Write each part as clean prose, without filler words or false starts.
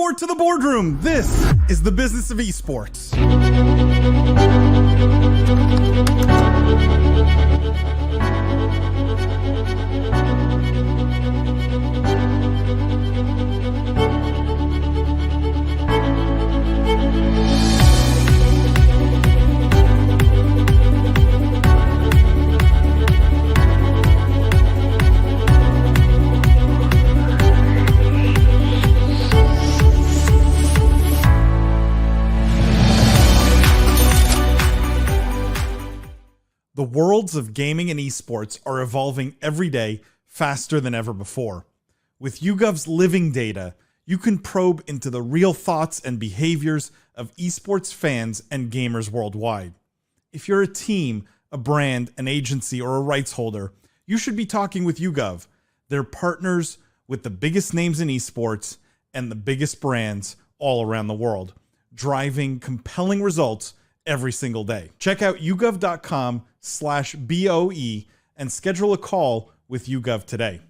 keyboard to the boardroom. This is the Business of Esports. The worlds of gaming and esports are evolving every day faster than ever before. With YouGov's living data, you can probe into the real thoughts and behaviors of esports fans and gamers worldwide. If you're a team, a brand, an agency, or a rights holder, you should be talking with YouGov. They're partners with the biggest names in esports and the biggest brands all around the world, driving compelling results every single day. Check out yougov.com/BOE and schedule a call with YouGov today.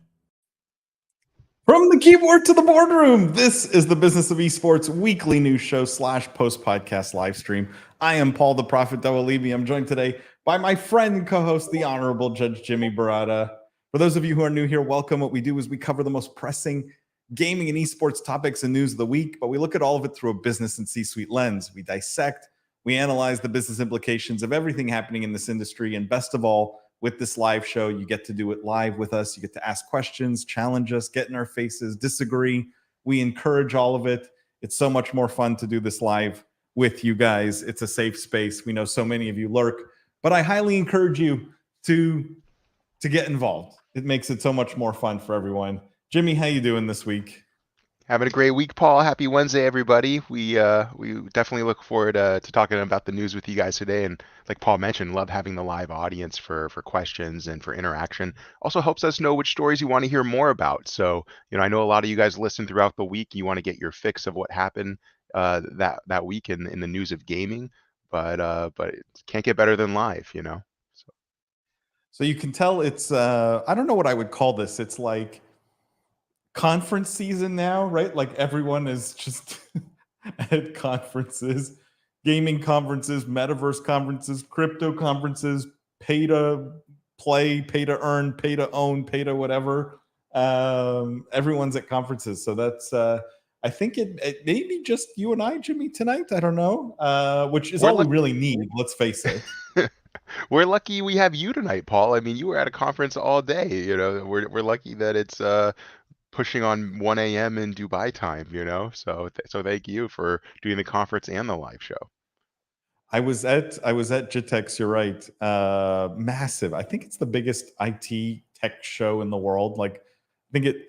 From the keyboard to the boardroom, this is the Business of Esports weekly news show / post-podcast live stream. I am Paul the Prophet Dawalibi. I'm joined today by my friend and co-host, the Honorable Judge Jimmy Baratta. For those of you who are new here, welcome. What we do is we cover the most pressing gaming and esports topics and news of the week, but we look at all of it through a business and C-suite lens. We dissect, we analyze the business implications of everything happening in this industry. And best of all, with this live show, you get to do it live with us. You get to ask questions, challenge us, get in our faces, disagree. We encourage all of it. It's so much more fun to do this live with you guys. It's a safe space. We know so many of you lurk, but I highly encourage you to get involved. It makes it so much more fun for everyone. Jimmy, how you doing this week? Having a great week, Paul. Happy Wednesday, everybody. We definitely look forward to talking about the news with you guys today. And like Paul mentioned, love having the live audience for questions and for interaction. Also helps us know which stories you want to hear more about. So, I know a lot of you guys listen throughout the week. You want to get your fix of what happened that week in the news of gaming, but it can't get better than live, So you can tell it's I don't know what I would call this. It's like conference season now, right? Like everyone is just at conferences, gaming conferences, metaverse conferences, crypto conferences, pay to play, pay to earn, pay to own, pay to whatever. Everyone's at conferences. So that's, I think it may be just you and I, Jimmy, tonight. I don't know, which is all we really need. Let's face it. We're lucky we have you tonight, Paul. I mean, you were at a conference all day. We're lucky that it's pushing on 1 a.m. in Dubai time, So thank you for doing the conference and the live show. I was at Jitex, you're right. Massive. I think it's the biggest IT tech show in the world. Like, I think it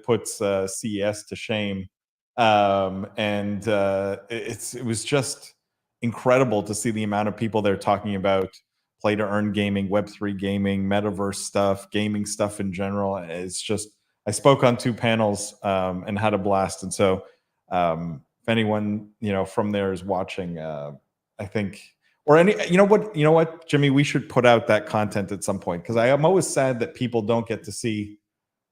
puts CES to shame. It was just incredible to see the amount of people there talking about play to earn gaming, Web3 gaming, metaverse stuff, gaming stuff in general. It's just, I spoke on 2 panels and had a blast. And so if anyone, from there is watching, I think, or you know what, Jimmy, we should put out that content at some point, because I am always sad that people don't get to see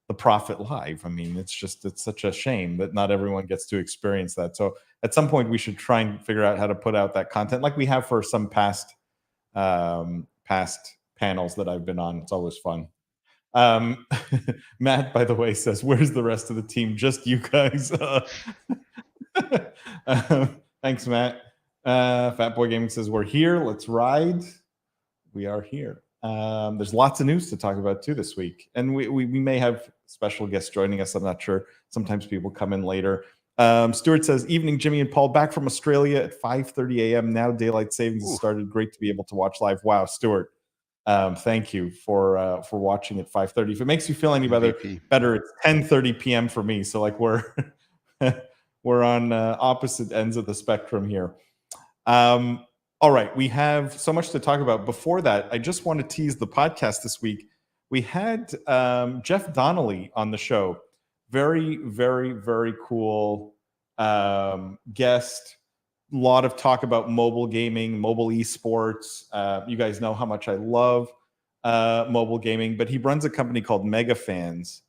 the Prophet live. I mean, it's such a shame that not everyone gets to experience that. So at some point we should try and figure out how to put out that content like we have for some past panels that I've been on. It's always fun. Matt, by the way, says, where's the rest of the team? Just you guys. Thanks, Matt. Fat Boy Gaming says, we're here. Let's ride. We are here. There's lots of news to talk about too this week. And we may have special guests joining us. I'm not sure. Sometimes people come in later. Stuart says, evening, Jimmy and Paul, back from Australia at 5:30 a.m. Now daylight savings has started. Great to be able to watch live. Wow, Stuart. Thank you for watching at 5:30. If it makes you feel any better, it's 10:30 p.m. for me. So like we're on opposite ends of the spectrum here. All right, we have so much to talk about. Before that, I just want to tease the podcast this week. We had Jeff Donnelly on the show. Very, very, very cool guest. A lot of talk about mobile gaming, mobile esports. You guys know how much I love mobile gaming, but he runs a company called Mega Fans.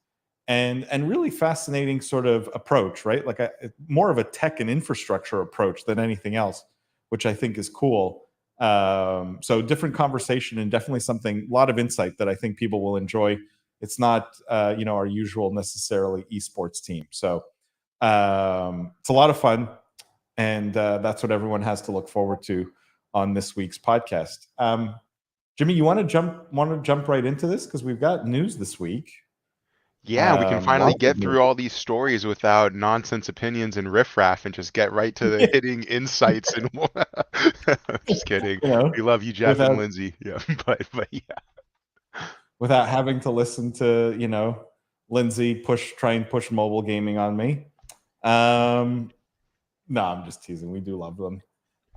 and really fascinating sort of approach, right? Like more of a tech and infrastructure approach than anything else, which I think is cool. So different conversation and definitely something, a lot of insight that I think people will enjoy. It's not our usual necessarily esports team. So it's a lot of fun, and that's what everyone has to look forward to on this week's podcast. Jimmy, you want to jump right into this because we've got news this week. Yeah, we can finally Lots of get news. through all these stories without nonsense opinions and riffraff and just get right to the hitting insights and just kidding. We love you, Jeff and without Lindsay. Yeah, but yeah. without having to listen to Lindsay try and push mobile gaming on me. No, I'm just teasing. We do love them,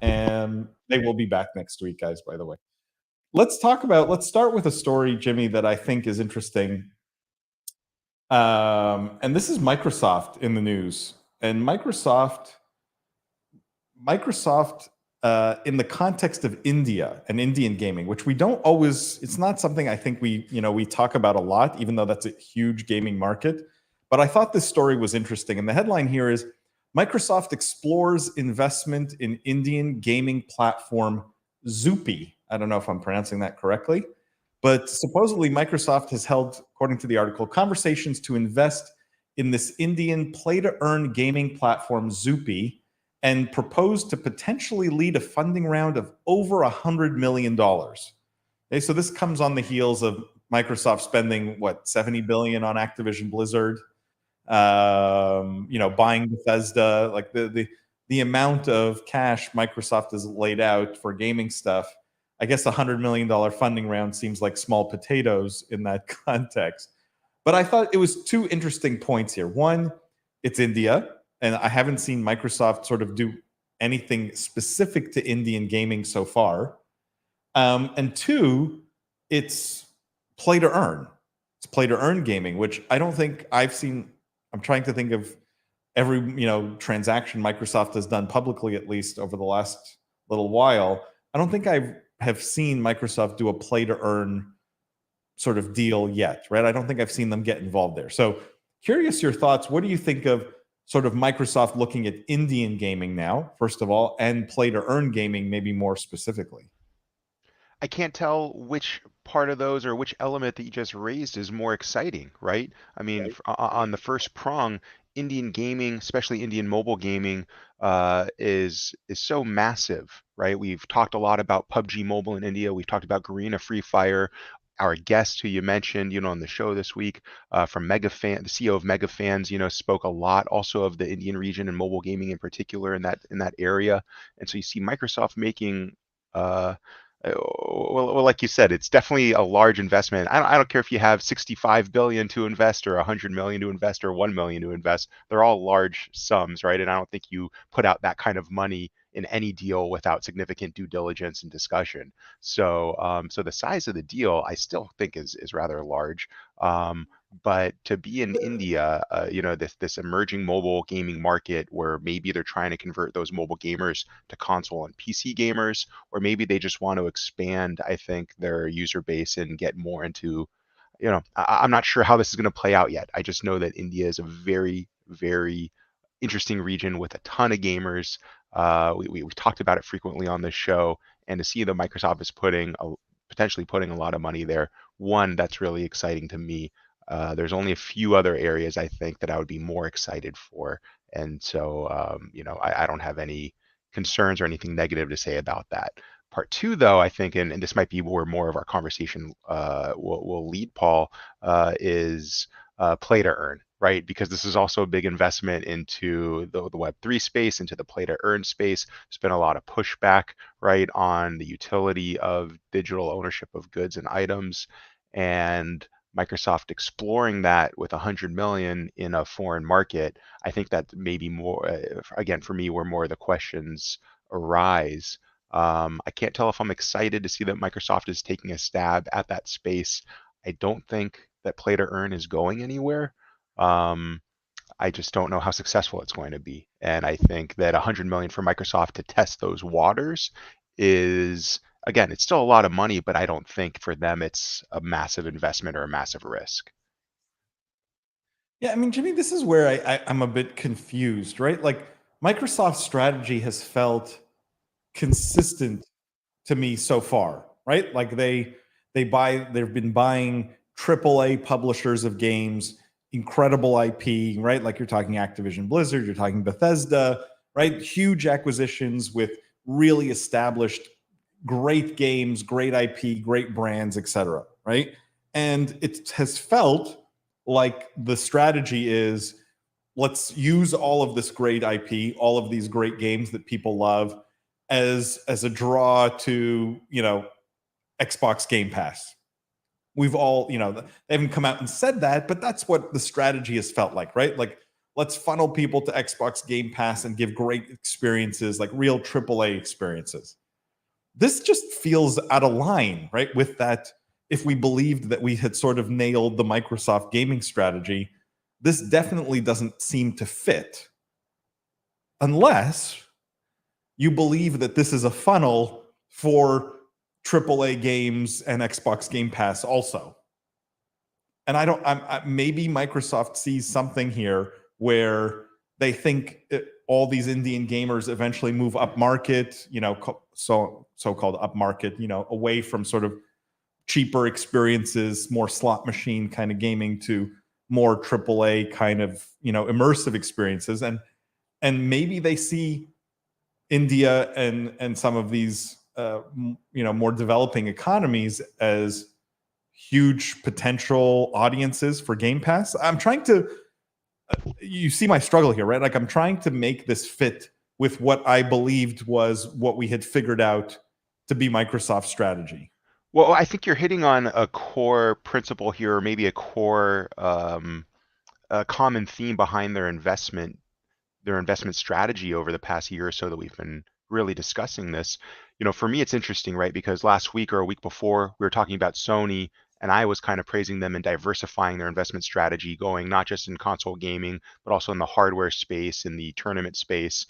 and they will be back next week, guys. By the way, let's start with a story, Jimmy, that I think is interesting. And this is Microsoft in the news, and Microsoft in the context of India and Indian gaming, which we don't always, it's not something I think we talk about a lot, even though that's a huge gaming market. But I thought this story was interesting. And the headline here is Microsoft explores investment in Indian gaming platform Zupee. I don't know if I'm pronouncing that correctly, but supposedly Microsoft has held, according to the article, conversations to invest in this Indian play-to-earn gaming platform Zupee, and proposed to potentially lead a funding round of over $100 million. Okay, so this comes on the heels of Microsoft spending $70 billion on Activision Blizzard, buying Bethesda. Like the amount of cash Microsoft has laid out for gaming stuff, I guess $100 million funding round seems like small potatoes in that context. But I thought it was two interesting points here. One, it's India, and I haven't seen Microsoft sort of do anything specific to Indian gaming so far. And two, it's play to earn. It's play to earn gaming, which I don't think I've seen. I'm trying to think of every transaction Microsoft has done publicly, at least over the last little while. I don't think I have seen Microsoft do a play to earn sort of deal yet, right? I don't think I've seen them get involved there. So curious your thoughts. What do you think of sort of Microsoft looking at Indian gaming now, first of all, and play to earn gaming maybe more specifically? I can't tell which part of those or which element that you just raised is more exciting, right? I mean, on the first prong, Indian gaming, especially Indian mobile gaming, is so massive, right? We've talked a lot about PUBG Mobile in India. We've talked about Garena Free Fire. Our guest, who you mentioned, on the show this week, from Mega Fan, the CEO of Mega Fans, spoke a lot also of the Indian region and mobile gaming in particular in that area. And so you see Microsoft making. Well, like you said, it's definitely a large investment. I don't care if you have 65 billion to invest or 100 million to invest or 1 million to invest. They're all large sums, right? And I don't think you put out that kind of money in any deal without significant due diligence and discussion. So the size of the deal, I still think is rather large. But to be in India, this emerging mobile gaming market where maybe they're trying to convert those mobile gamers to console and PC gamers, or maybe they just want to expand, I think, their user base and get more into, I'm not sure how this is going to play out yet. I just know that India is a very, very interesting region with a ton of gamers. We've talked about it frequently on this show, and to see that Microsoft is potentially putting a lot of money there, one, that's really exciting to me. There's only a few other areas I think that I would be more excited for. And so, I don't have any concerns or anything negative to say about that. Part two, though, I think, and this might be where more of our conversation will lead, Paul, is play to earn, right? Because this is also a big investment into the Web3 space, into the play to earn space. There's been a lot of pushback, right, on the utility of digital ownership of goods and items. And Microsoft exploring that with 100 million in a foreign market, I think that maybe more, again, for me, where more of the questions arise. I can't tell if I'm excited to see that Microsoft is taking a stab at that space. I don't think that play to earn is going anywhere. I just don't know how successful it's going to be. And I think that 100 million for Microsoft to test those waters is, again, it's still a lot of money, but I don't think for them it's a massive investment or a massive risk. Yeah, I mean, Jimmy, this is where I'm a bit confused, right? Like Microsoft's strategy has felt consistent to me so far, right? Like they've been buying AAA publishers of games, incredible IP, right? Like you're talking Activision Blizzard, you're talking Bethesda, right? Huge acquisitions with really established great games, great IP, great brands, etc., right? And it has felt like the strategy is let's use all of this great IP, all of these great games that people love as a draw to, Xbox Game Pass. We've all, they haven't come out and said that, but that's what the strategy has felt like, right? Like let's funnel people to Xbox Game Pass and give great experiences, like real AAA experiences. This just feels out of line, right? With that, if we believed that we had sort of nailed the Microsoft gaming strategy, this definitely doesn't seem to fit unless you believe that this is a funnel for AAA games and Xbox Game Pass also. And maybe Microsoft sees something here where they think all these Indian gamers eventually move up market, so-called up market, away from sort of cheaper experiences, more slot machine kind of gaming to more AAA kind of, immersive experiences. And maybe they see India and some of these more developing economies as huge potential audiences for Game Pass. I'm trying to you see my struggle here, right? Like I'm trying to make this fit with what I believed was what we had figured out to be Microsoft's strategy. Well, I think you're hitting on a core principle here, or maybe a common theme behind their investment strategy over the past year or so that we've been really discussing this. For me, it's interesting, right? Because last week or a week before, we were talking about Sony, and I was kind of praising them and diversifying their investment strategy, going not just in console gaming, but also in the hardware space, in the tournament space.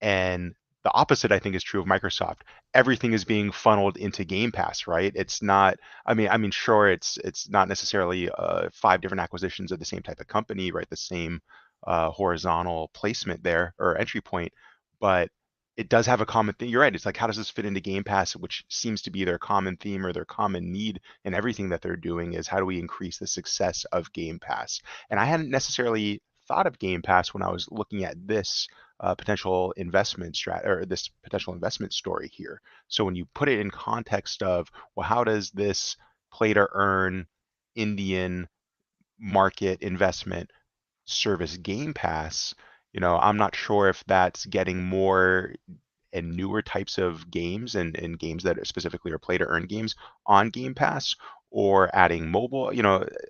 And the opposite, I think, is true of Microsoft. Everything is being funneled into Game Pass, right? It's not. I mean, sure, it's not necessarily five different acquisitions of the same type of company, right? The same horizontal placement there or entry point, but it does have a common thing. You're right. It's like, how does this fit into Game Pass, which seems to be their common theme or their common need in everything that they're doing is how do we increase the success of Game Pass? And I hadn't necessarily thought of Game Pass when I was looking at this potential investment or this potential investment story here. So when you put it in context of, well, how does this play to earn Indian market investment service Game Pass? I'm not sure if that's getting more and newer types of games and games that specifically are play to earn games on Game Pass or adding mobile.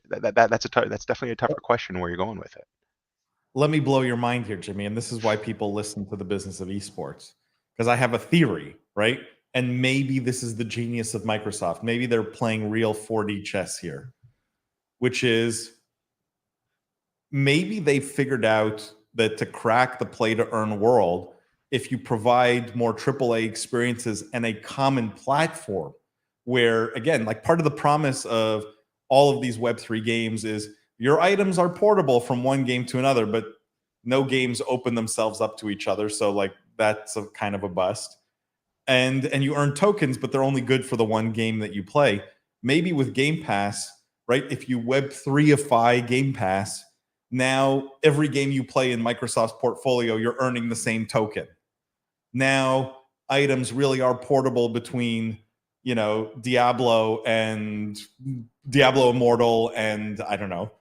That's definitely a tougher question where you're going with it. Let me blow your mind here, Jimmy. And this is why people listen to the Business of Esports, because I have a theory, right? And maybe this is the genius of Microsoft. Maybe they're playing real 4D chess here, which is maybe they figured out that to crack the play to earn world, if you provide more AAA experiences and a common platform, where again, like part of the promise of all of these Web3 games is your items are portable from one game to another, but no games open themselves up to each other. So like that's a kind of a bust. And you earn tokens, but they're only good for the one game that you play. Maybe with Game Pass, right? If you Web3ify Game Pass, now every game you play in Microsoft's portfolio, you're earning the same token. Now items really are portable between, Diablo and Diablo Immortal and I don't know,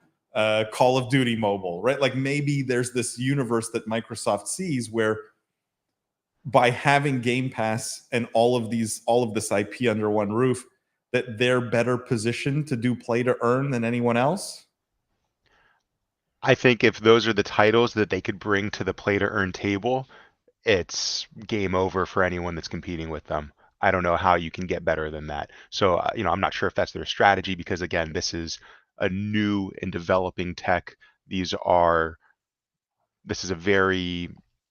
Call of Duty Mobile, right? Like maybe there's this universe that Microsoft sees where by having Game Pass and all of this IP under one roof, that they're better positioned to do play to earn than anyone else. I think if those are the titles that they could bring to the play to earn table, it's game over for anyone that's competing with them. I don't know how you can get better than that. So, I'm not sure if that's their strategy because, again, this is a new and developing tech. This is a very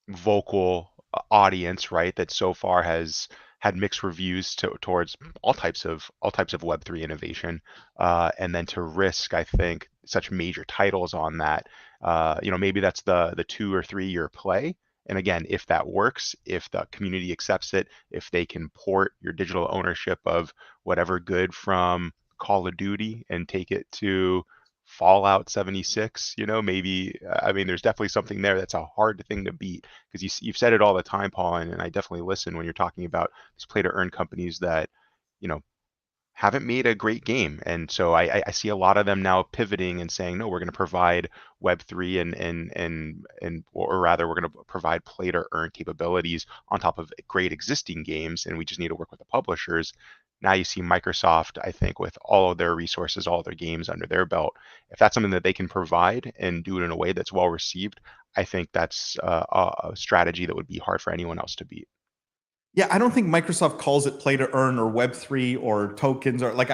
vocal audience, right? That so far has had mixed reviews towards all types of Web3 innovation, and then to risk, I think, such major titles on that. Maybe that's the 2 or 3 year play. And again, if that works, if the community accepts it, if they can port your digital ownership of whatever good from Call of Duty and take it to Fallout 76, maybe, I mean, there's definitely something there that's a hard thing to beat, because you've said it all the time, Paul, and I definitely listen when you're talking about these play to earn companies that, you know, haven't made a great game. And so I see a lot of them now pivoting and saying, no, we're going to provide Web3 or rather we're going to provide play to earn capabilities on top of great existing games, and we just need to work with the publishers. Now you see Microsoft, I think, with all of their resources, all of their games under their belt. If that's something that they can provide and do it in a way that's well received, I think that's a strategy that would be hard for anyone else to beat. Yeah, I don't think Microsoft calls it play to earn or Web3 or tokens, or like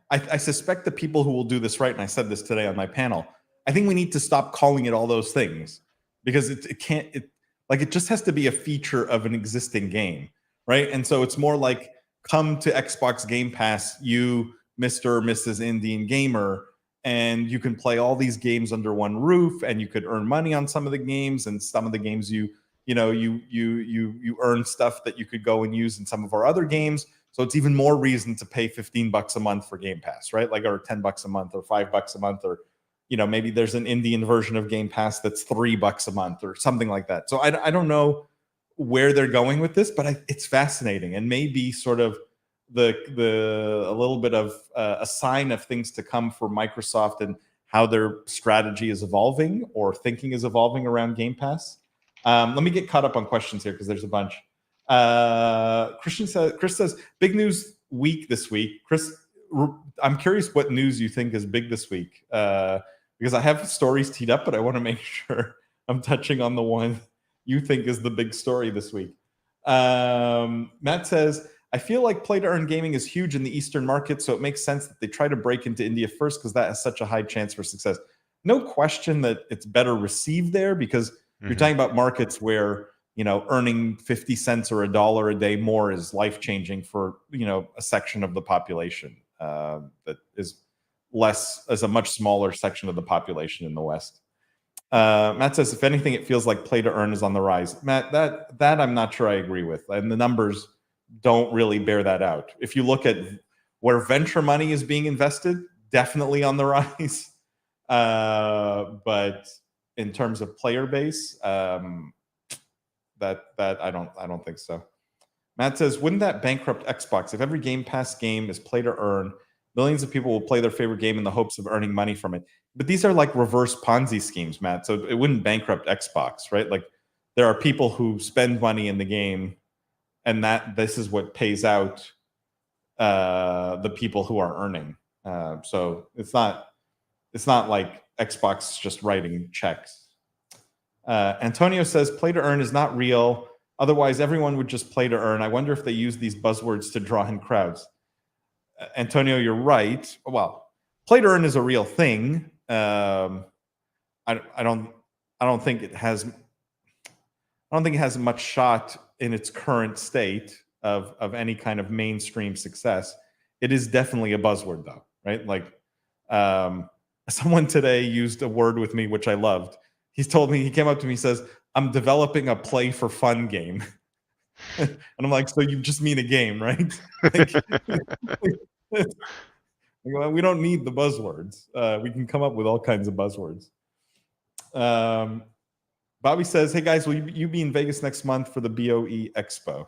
I suspect the people who will do this right, and I said this today on my panel, I think we need to stop calling it all those things, because it just has to be a feature of an existing game, right? And so it's more like, come to Xbox Game Pass, you Mr. or Mrs. Indian gamer, and you can play all these games under one roof, and you could earn money on some of the games, and some of the games you earn stuff that you could go and use in some of our other games. So it's even more reason to pay $15 a month for Game Pass, right? Like, or $10 a month, or $5 a month, or maybe there's an Indian version of Game Pass that's $3 a month or something like that. So I don't know where they're going with this, but it's fascinating, and maybe sort of a little bit of a sign of things to come for Microsoft and how their strategy is evolving, or thinking is evolving around Game Pass. Let me get caught up on questions here, because there's a bunch. Chris says, big news week this week. Chris, I'm curious what news you think is big this week, because I have stories teed up, but I want to make sure I'm touching on the one you think is the big story this week. Matt says, I feel like play to earn gaming is huge in the Eastern market, so it makes sense that they try to break into India first, because that has such a high chance for success. No question that it's better received there, because you're talking about markets where, earning 50 cents or $1 a day more is life-changing for, a section of the population that is a much smaller section of the population in the West. Matt says, if anything, it feels like play to earn is on the rise. Matt, that I'm not sure I agree with. And the numbers don't really bear that out. If you look at where venture money is being invested, definitely on the rise. But in terms of player base, that I don't think so. Matt says, wouldn't that bankrupt Xbox? If every Game Pass game is play to earn, millions of people will play their favorite game in the hopes of earning money from it. But these are like reverse Ponzi schemes, Matt. So it wouldn't bankrupt Xbox, right? Like, there are people who spend money in the game, and this is what pays out the people who are earning. So it's not like Xbox just writing checks. Antonio says, play to earn is not real. Otherwise, everyone would just play to earn. I wonder if they use these buzzwords to draw in crowds. Antonio, you're right. Well, play to earn is a real thing. I don't think it has much shot in its current state of any kind of mainstream success. It is definitely a buzzword, though, right? Like, someone today used a word with me which I loved. He came up to me, he says, I'm developing a play for fun game. And I'm like, so you just mean a game, right? We don't need the buzzwords. We can come up with all kinds of buzzwords. Bobby says, hey guys, will you be in Vegas next month for the BOE Expo?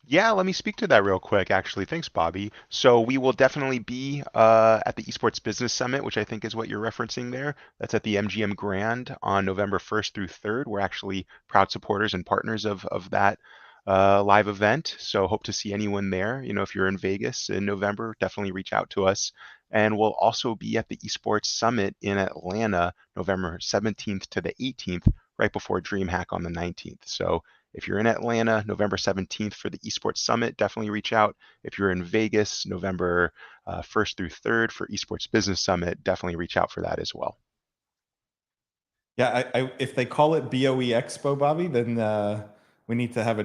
Yeah, let me speak to that real quick, actually. Thanks, Bobby. So we will definitely be at the Esports Business Summit, which I think is what you're referencing there. That's at the MGM Grand on November 1st through 3rd. We're actually proud supporters and partners of that live event. So hope to see anyone there. If you're in Vegas in November, definitely reach out to us. And we'll also be at the Esports Summit in Atlanta, November 17th to the 18th, right before DreamHack on the 19th. So if you're in Atlanta, November 17th for the Esports Summit, definitely reach out. If you're in Vegas, November 1st through 3rd for Esports Business Summit, definitely reach out for that as well. Yeah, if they call it BOE Expo, Bobby, then we need to have a...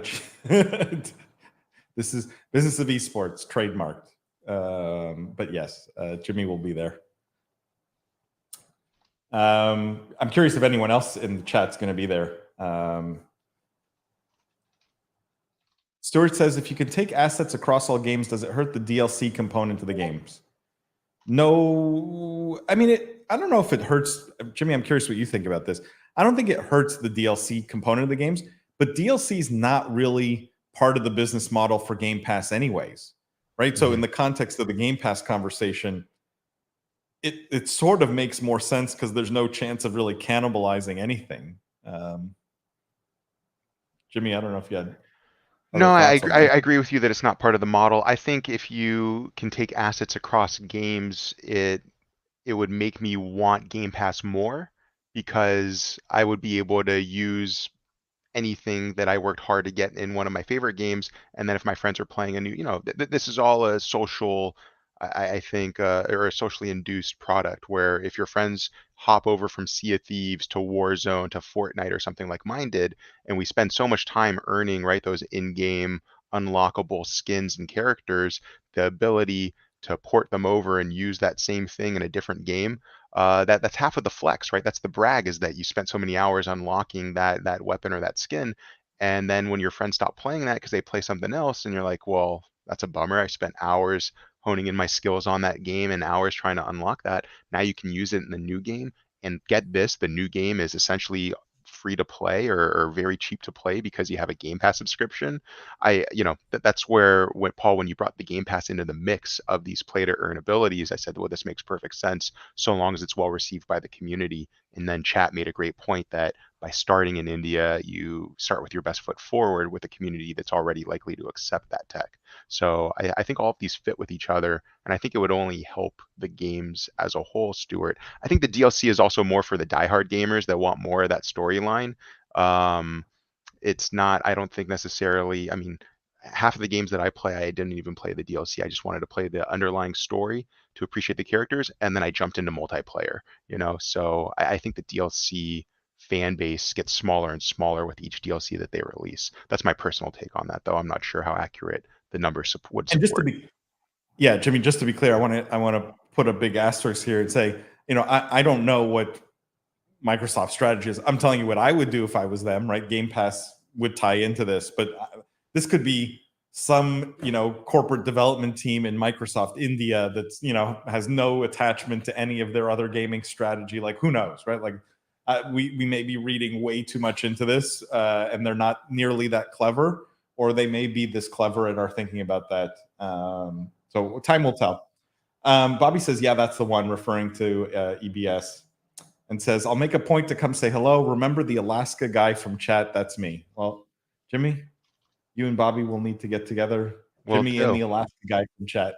This is Business of Esports, trademarked. But yes, Jimmy will be there. I'm curious if anyone else in the chat's going to be there. Stuart says, if you can take assets across all games, does it hurt the DLC component of the games? No, I mean, I don't know if it hurts. Jimmy, I'm curious what you think about this. I don't think it hurts the DLC component of the games, but DLC is not really part of the business model for Game Pass anyways, right? So in the context of the Game Pass conversation, it sort of makes more sense because there's no chance of really cannibalizing anything. Jimmy, I don't know if you had No, I that. agree with you that it's not part of the model. I think if you can take assets across games, it would make me want Game Pass more because I would be able to use anything that I worked hard to get in one of my favorite games. And then if my friends are playing a new, this is all a social, I think, or a socially induced product where if your friends hop over from Sea of Thieves to Warzone to Fortnite or something like mine did, and we spend so much time earning, right, those in-game unlockable skins and characters, the ability to port them over and use that same thing in a different game, that's half of the flex, right? That's the brag, is that you spent so many hours unlocking that weapon or that skin, and then when your friends stop playing that because they play something else, and you're like, well, that's a bummer. I spent hours honing in my skills on that game and hours trying to unlock that. Now you can use it in the new game, and get this, the new game is essentially free to play or very cheap to play because you have a Game Pass subscription. That's where when you brought the Game Pass into the mix of these play to earn abilities, I said, well, this makes perfect sense so long as it's well received by the community. And then chat made a great point that by starting in India, you start with your best foot forward with a community that's already likely to accept that tech. So I think all of these fit with each other, and I think it would only help the games as a whole, Stuart. I think the DLC is also more for the diehard gamers that want more of that storyline. It's not, I don't think necessarily, I mean, half of the games that I play, I didn't even play the DLC. I just wanted to play the underlying story to appreciate the characters, and then I jumped into multiplayer, So I think the DLC fan base gets smaller and smaller with each DLC that they release. That's my personal take on that, though. I'm not sure how accurate the numbers would And support. Jimmy, just to be clear, I want to put a big asterisk here and say, I don't know what Microsoft's strategy is. I'm telling you what I would do if I was them, right? Game Pass would tie into this, but this could be some, corporate development team in Microsoft India that's, has no attachment to any of their other gaming strategy. Like, who knows, right? Like, we may be reading way too much into this, and they're not nearly that clever, or they may be this clever and are thinking about that. So time will tell. Bobby says, yeah, that's the one, referring to EBS, and says, I'll make a point to come say hello. Remember the Alaska guy from chat? That's me. Well, Jimmy, you and Bobby will need to get together. Jimmy and the Alaska guy from chat.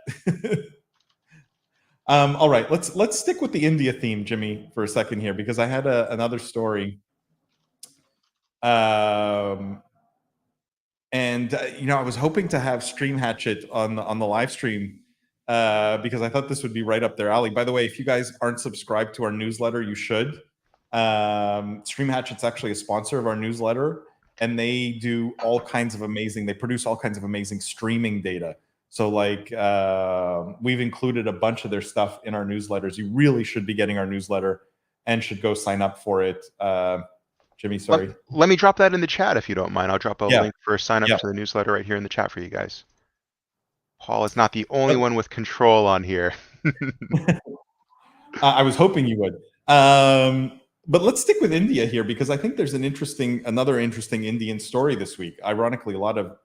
All right, let's stick with the India theme, Jimmy, for a second here, because I had another story. And I was hoping to have Stream Hatchet on the live stream, because I thought this would be right up their alley. By the way, if you guys aren't subscribed to our newsletter, you should. Stream Hatchet's actually a sponsor of our newsletter, and they do all kinds of amazing. They produce all kinds of amazing streaming data. So, like, we've included a bunch of their stuff in our newsletters. You really should be getting our newsletter and should go sign up for it. Jimmy, sorry. Let me drop that in the chat if you don't mind. I'll drop a link for sign up to the newsletter right here in the chat for you guys. Paul is not the only one with control on here. I was hoping you would. But let's stick with India here, because I think there's another interesting Indian story this week. Ironically, a lot of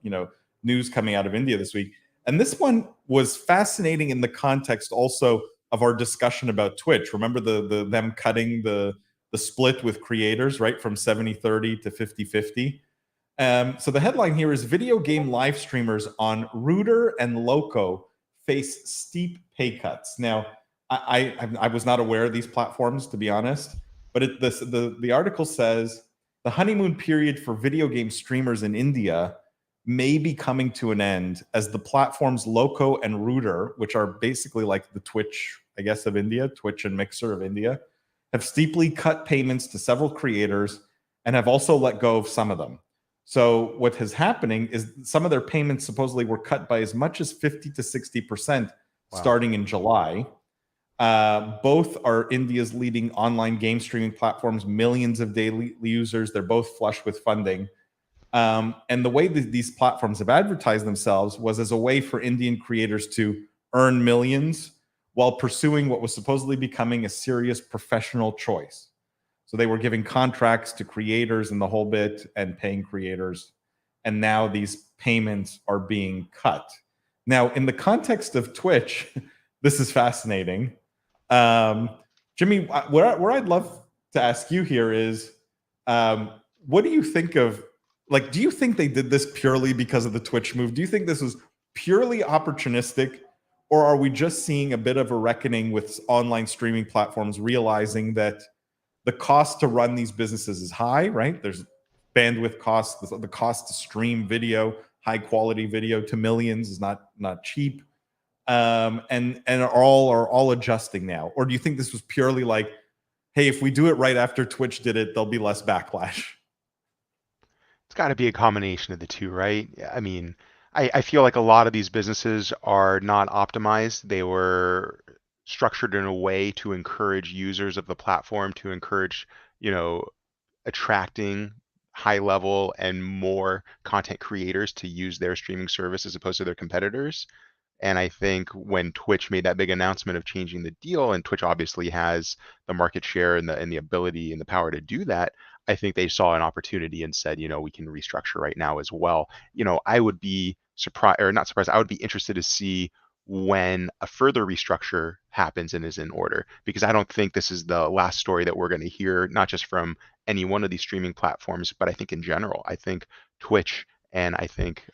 news coming out of India this week. And this one was fascinating in the context also of our discussion about Twitch. Remember them cutting the split with creators, right, from 70-30 to 50-50. So the headline here is video game live streamers on Rooter and Loco face steep pay cuts. Now, I was not aware of these platforms, to be honest, but the article says the honeymoon period for video game streamers in India may be coming to an end as the platforms Loco and Rooter, which are basically like the Twitch, I guess, of India, Twitch and Mixer of India, have steeply cut payments to several creators and have also let go of some of them. So what is happening is some of their payments supposedly were cut by as much as 50 to 60% starting in July. Both are India's leading online game streaming platforms, millions of daily users. They're both flush with funding. And the way that these platforms have advertised themselves was as a way for Indian creators to earn millions while pursuing what was supposedly becoming a serious professional choice. So they were giving contracts to creators and the whole bit and paying creators. And now these payments are being cut. Now, in the context of Twitch, this is fascinating. Jimmy, where I'd love to ask you here is, what do you think of, like, do you think they did this purely because of the Twitch move? Do you think this was purely opportunistic, or are we just seeing a bit of a reckoning with online streaming platforms realizing that the cost to run these businesses is high, right? There's bandwidth costs, the cost to stream video, high quality video to millions is not cheap. And are all adjusting now? Or do you think this was purely like, hey, if we do it right after Twitch did it, there'll be less backlash? It's got to be a combination of the two, right? I mean, I feel like a lot of these businesses are not optimized. They were structured in a way to encourage users of the platform, to encourage, attracting high level and more content creators to use their streaming service as opposed to their competitors. And I think when Twitch made that big announcement of changing the deal, and Twitch obviously has the market share and the ability and the power to do that, I think they saw an opportunity and said, we can restructure right now as well. I would be surprised, or not surprised, I would be interested to see when a further restructure happens and is in order, because I don't think this is the last story that we're going to hear, not just from any one of these streaming platforms, but I think in general. I think Twitch and I think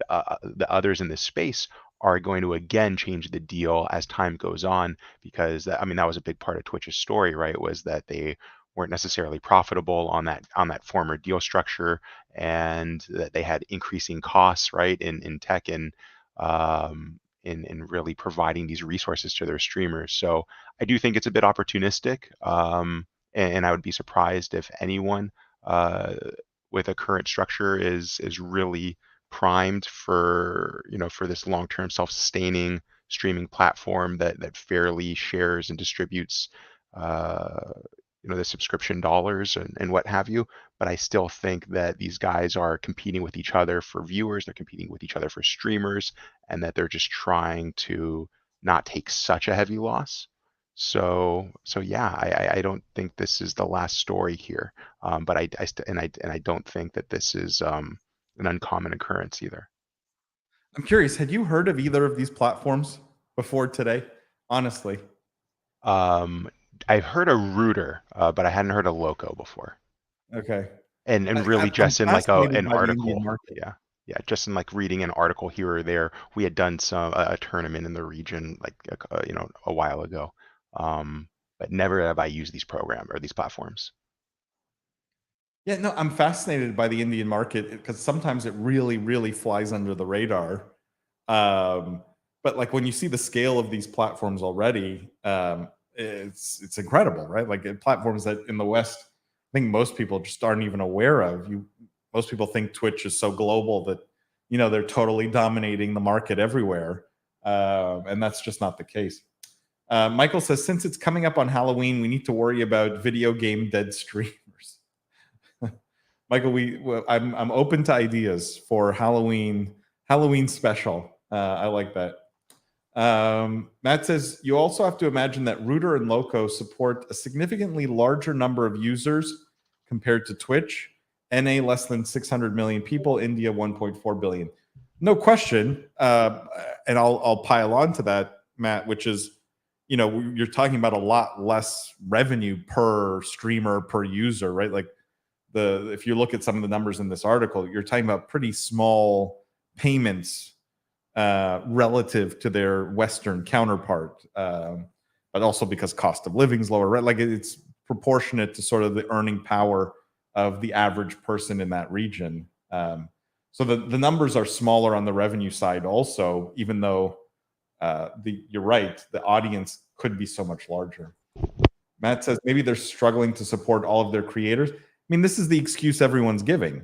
the others in this space are going to again change the deal as time goes on, because that was a big part of Twitch's story, right? Was that they weren't necessarily profitable on that former deal structure, and that they had increasing costs, right, in tech and in really providing these resources to their streamers. So I do think it's a bit opportunistic, and I would be surprised if anyone with a current structure is really primed for for this long-term self-sustaining streaming platform that fairly shares and distributes the subscription dollars and what have you. But I still think that these guys are competing with each other for viewers, they're competing with each other for streamers, and that they're just trying to not take such a heavy loss. So yeah, I don't think this is the last story here, but I don't think that this is an uncommon occurrence either. I'm curious, had you heard of either of these platforms before today? Honestly. I've heard a Rooter, but I hadn't heard a Loco before. Okay. And really just in like an article. Yeah, just in like reading an article here or there. We had done a tournament in the region like a while ago, but never have I used these platforms. Yeah, no, I'm fascinated by the Indian market because sometimes it really, really flies under the radar. But like when you see the scale of these platforms already, it's incredible, right? Like platforms that in the West, I think most people just aren't even aware of. Most people think Twitch is so global that they're totally dominating the market everywhere, and that's just not the case. Michael says, since it's coming up on Halloween, we need to worry about video game dead streamers. Michael, I'm open to ideas for Halloween special. I like that. Matt says, you also have to imagine that Rooter and Loco support a significantly larger number of users compared to Twitch. NA less than 600 million people, India 1.4 billion. No question. And I'll pile on to that, Matt, which is, you're talking about a lot less revenue per streamer, per user, right? Like if you look at some of the numbers in this article, you're talking about pretty small payments relative to their Western counterpart, but also because cost of living is lower, right? Like it's proportionate to sort of the earning power of the average person in that region. So the numbers are smaller on the revenue side also, even though you're right, the audience could be so much larger. Matt says maybe they're struggling to support all of their creators. I mean, this is the excuse everyone's giving,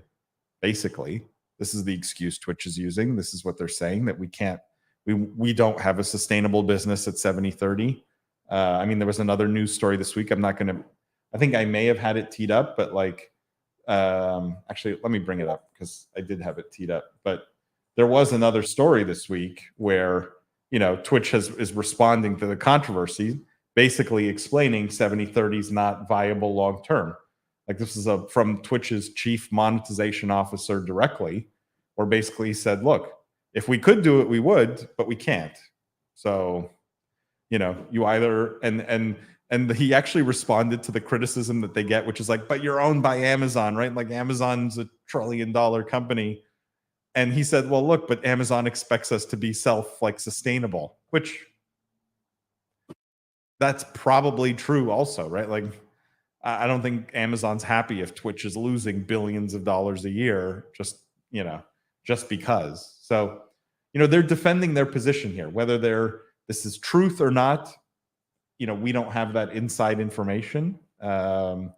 basically. This is the excuse Twitch is using. This is what they're saying, that we don't have a sustainable business at 70-30. I mean, there was another news story this week. I think I may have had it teed up, but like, actually, let me bring it up because I did have it teed up. But there was another story this week where, Twitch is responding to the controversy, basically explaining 70/30 is not viable long term. Like, this is from Twitch's chief monetization officer directly, where basically he said, look, if we could do it, we would, but we can't. So, you either and he actually responded to the criticism that they get, which is like, but you're owned by Amazon, right? Like, Amazon's a $1 trillion company. And he said, well, look, but Amazon expects us to be sustainable, which that's probably true also, right? Like, I don't think Amazon's happy if Twitch is losing billions of dollars a year just because. So, they're defending their position here, whether this is truth or not. We don't have that inside information. But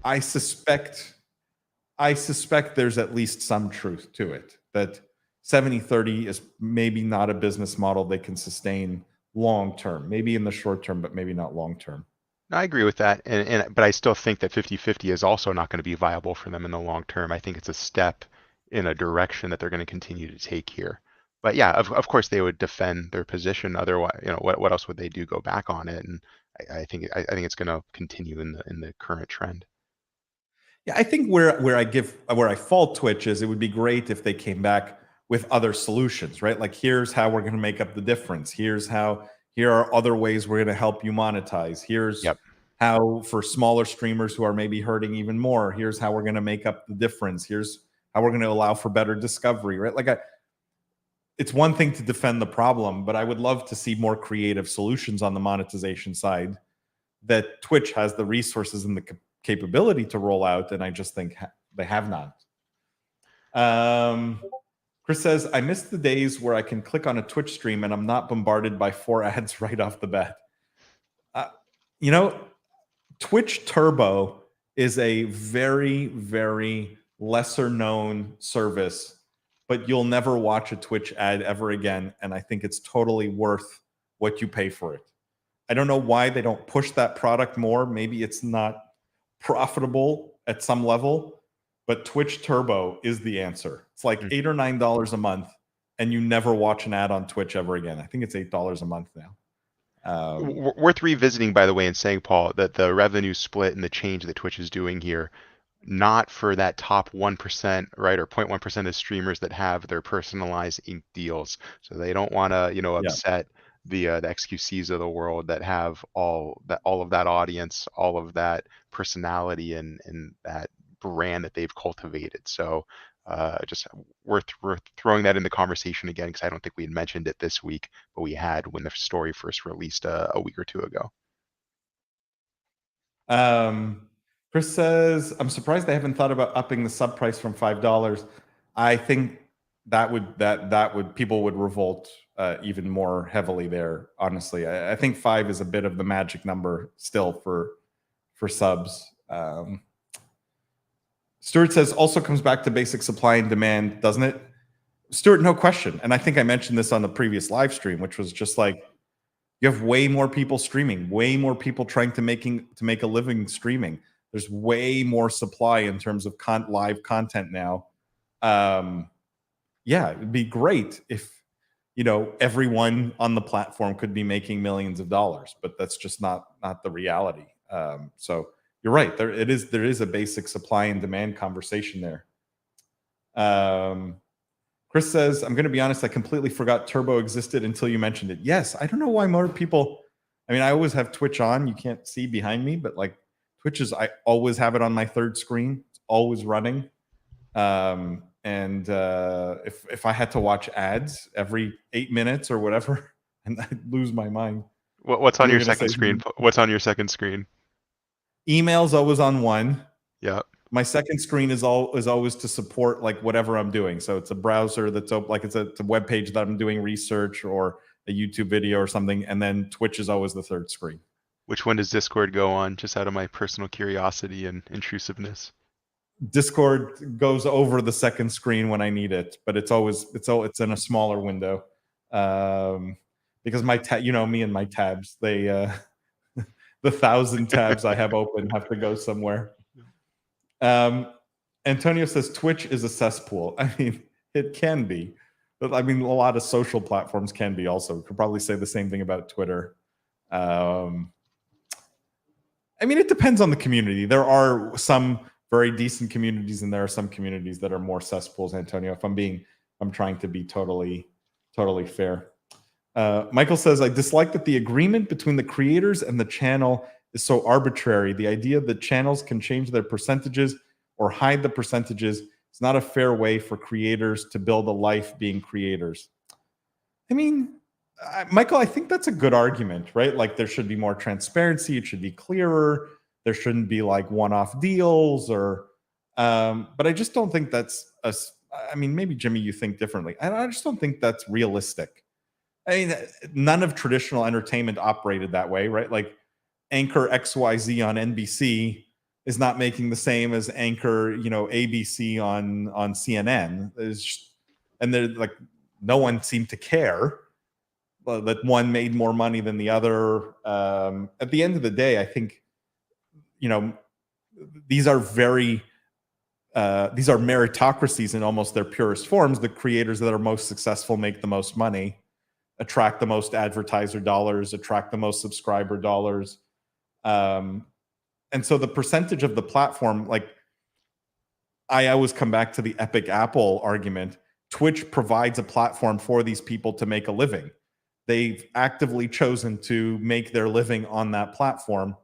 I suspect there's at least some truth to it, that 70/30 is maybe not a business model they can sustain long term, maybe in the short term, but maybe not long term. I agree with that, but I still think that 50/50 is also not going to be viable for them in the long term. I think it's a step in a direction that they're going to continue to take here. But yeah, of course they would defend their position. Otherwise, what else would they do? Go back on it? And I think it's going to continue in the current trend. Yeah, I think where I fault Twitch is it would be great if they came back with other solutions, right? Like, here's how we're going to make up the difference. Here are other ways we're going to help you monetize. Here's how, for smaller streamers who are maybe hurting even more, here's how we're going to make up the difference. Here's how we're going to allow for better discovery, right? Like, it's one thing to defend the problem, but I would love to see more creative solutions on the monetization side that Twitch has the resources and the capability to roll out, and I just think they have not. Chris says, I miss the days where I can click on a Twitch stream and I'm not bombarded by 4 ads right off the bat. Twitch Turbo is a very, very lesser known service, but you'll never watch a Twitch ad ever again. And I think it's totally worth what you pay for it. I don't know why they don't push that product more. Maybe it's not profitable at some level, but Twitch Turbo is the answer. It's like $8 or $9 a month, and you never watch an ad on Twitch ever again. I think it's $8 a month now. Worth revisiting, by the way, and saying, Paul, that the revenue split and the change that Twitch is doing here, not for that top 1%, right, or 0.1% of streamers that have their personalized ink deals. So they don't want to, upset the XQCs of the world that have all of that audience, all of that personality, and that brand that they've cultivated. So just worth throwing that in the conversation again, because I don't think we had mentioned it this week, but we had when the story first released a week or two ago. Chris says, I'm surprised they haven't thought about upping the sub price from $5. I think that would people would revolt even more heavily there. Honestly, I think 5 is a bit of the magic number still for subs. Stuart says, also comes back to basic supply and demand, doesn't it? Stuart, no question. And I think I mentioned this on the previous live stream, which was just like, you have way more people streaming, way more people trying to make a living streaming. There's way more supply in terms of live content now. Yeah, it'd be great if everyone on the platform could be making millions of dollars, but that's just not the reality. So you're right. There is a basic supply and demand conversation there. Chris says, I'm going to be honest, I completely forgot Turbo existed until you mentioned it. Yes, I don't know why more people, I always have Twitch on. You can't see behind me, but like Twitch I always have it on my third screen. It's always running. And if I had to watch ads every 8 minutes or whatever, and I'd lose my mind. What's on your second screen? What's on your second screen? Email's always on one. Yeah. My second screen is always to support like whatever I'm doing. So it's a browser that's open, like it's a web page that I'm doing research or a YouTube video or something. And then Twitch is always the third screen. Which one does Discord go on? Just out of my personal curiosity and intrusiveness. Discord goes over the second screen when I need it, but it's in a smaller window. But because my me and my tabs, they the 1,000 tabs I have open have to go somewhere. Antonio says Twitch is a cesspool. I mean, it can be, but I mean, a lot of social platforms can be also. Could probably say the same thing about Twitter. I mean, it depends on the community. There are some very decent communities, and there are some communities that are more cesspools. Antonio, if I'm trying to be totally fair. Michael says, I dislike that the agreement between the creators and the channel is so arbitrary. The idea that channels can change their percentages or hide the percentages is not a fair way for creators to build a life being creators. I mean, Michael, I think that's a good argument, right? Like there should be more transparency. It should be clearer. There shouldn't be like one-off deals or, but I just don't think that's I mean, maybe Jimmy, you think differently. I just don't think that's realistic. I mean, none of traditional entertainment operated that way, right? Like anchor XYZ on NBC is not making the same as anchor, ABC on CNN. And they're like, no one seemed to care that one made more money than the other. At the end of the day, I think, these are meritocracies in almost their purest forms. The creators that are most successful make the most money, attract the most advertiser dollars, attract the most subscriber dollars. And so the percentage of the platform, like I always come back to the Epic Apple argument. Twitch provides a platform for these people to make a living. They've actively chosen to make their living on that platform.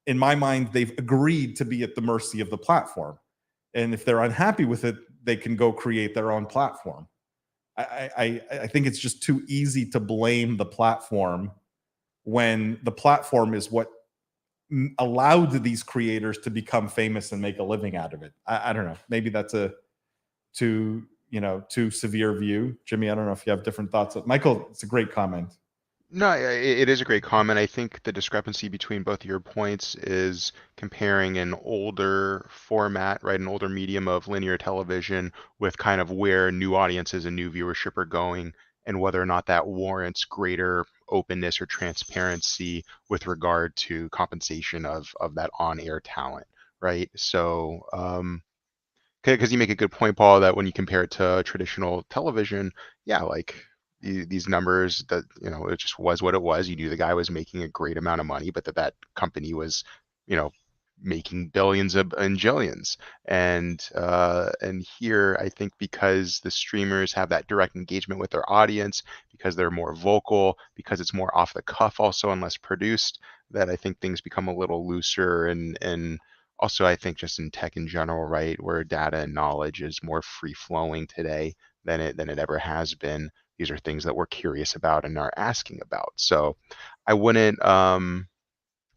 In my mind, they've agreed to be at the mercy of the platform. And if they're unhappy with it, they can go create their own platform. I think it's just too easy to blame the platform when the platform is what allowed these creators to become famous and make a living out of it. I don't know. Maybe that's a too severe view. Jimmy, I don't know if you have different thoughts. Michael, it's a great comment. No, it is a great comment. I think the discrepancy between both of your points is comparing an older format, right, an older medium of linear television with kind of where new audiences and new viewership are going, and whether or not that warrants greater openness or transparency with regard to compensation of that on-air talent, right? So, because you make a good point, Paul, that when you compare it to traditional television, yeah, like these numbers that it just was what it was. You knew the guy was making a great amount of money, but that company was making billions and jillions. And here I think because the streamers have that direct engagement with their audience, because they're more vocal, because it's more off the cuff also and less produced, that I think things become a little looser. And also I think just in tech in general, right, where data and knowledge is more free flowing today than it ever has been. These are things that we're curious about and are asking about. So I wouldn't